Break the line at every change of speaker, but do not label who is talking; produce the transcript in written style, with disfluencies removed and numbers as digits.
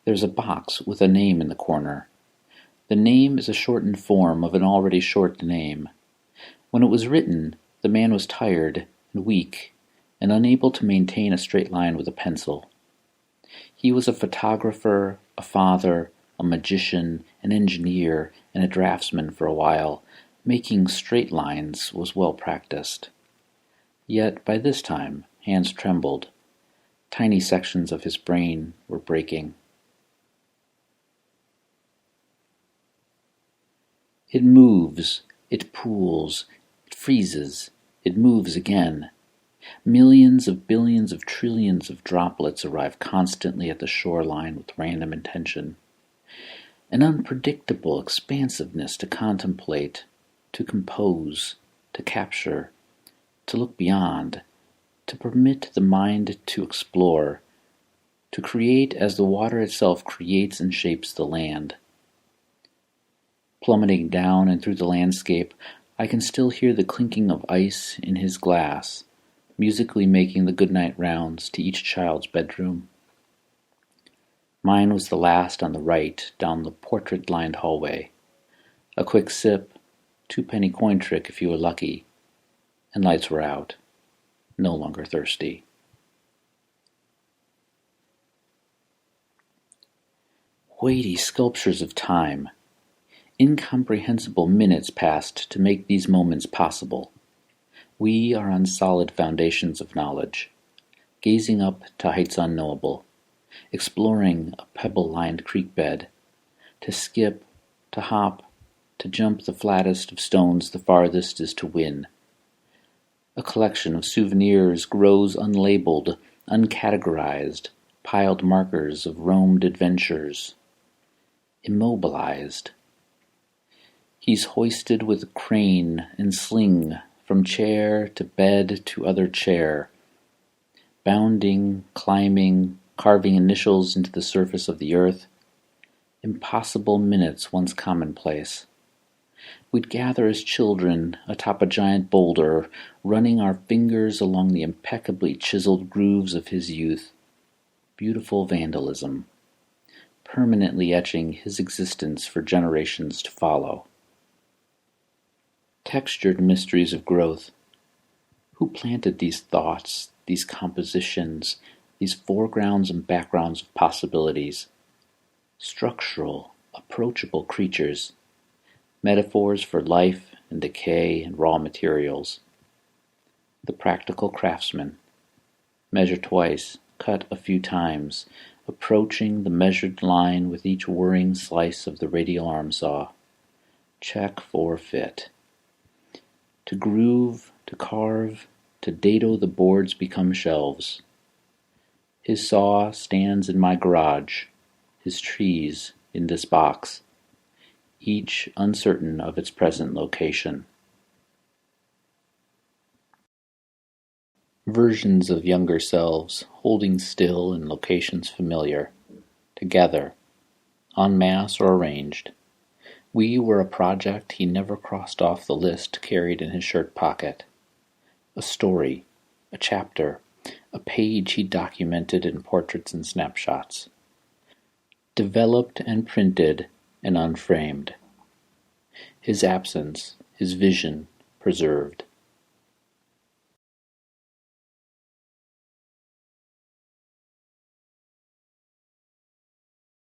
There's a box with a name in the corner. The name is a shortened form of an already short name. When it was written, the man was tired and weak and unable to maintain a straight line with a pencil. He was a photographer, a father, a magician, an engineer, and a draftsman for a while. Making straight lines was well practiced. Yet by this time, hands trembled. Tiny sections of his brain were breaking. It moves, it pools, it freezes, it moves again. Millions of billions of trillions of droplets arrive constantly at the shoreline with random intention. An unpredictable expansiveness to contemplate, to compose, to capture, to look beyond, to permit the mind to explore, to create as the water itself creates and shapes the land. Plummeting down and through the landscape, I can still hear the clinking of ice in his glass, musically making the goodnight rounds to each child's bedroom. Mine was the last on the right down the portrait-lined hallway. A quick sip, 2-penny coin trick if you were lucky, and lights were out, no longer thirsty. Weighty sculptures of time. Incomprehensible minutes passed to make these moments possible. We are on solid foundations of knowledge, gazing up to heights unknowable, exploring a pebble-lined creek bed, to skip, to hop, to jump the flattest of stones the farthest is to win. A collection of souvenirs grows unlabeled, uncategorized, piled markers of roamed adventures. Immobilized. He's hoisted with crane and sling from chair to bed to other chair, bounding, climbing, carving initials into the surface of the earth. Impossible minutes once commonplace. We'd gather as children atop a giant boulder, running our fingers along the impeccably chiseled grooves of his youth. Beautiful vandalism, permanently etching his existence for generations to follow. Textured mysteries of growth. Who planted these thoughts, these compositions, these foregrounds and backgrounds of possibilities? Structural, approachable creatures, metaphors for life and decay and raw materials. The practical craftsman. Measure twice, cut a few times, approaching the measured line with each whirring slice of the radial arm saw. Check for fit. To groove, to carve, to dado the boards become shelves. His saw stands in my garage, his trees in this box, each uncertain of its present location. Versions of younger selves holding still in locations familiar, together, en masse or arranged. We were a project he never crossed off the list carried in his shirt pocket. A story, a chapter, a page he documented in portraits and snapshots. Developed and printed and unframed. His absence, his vision, preserved.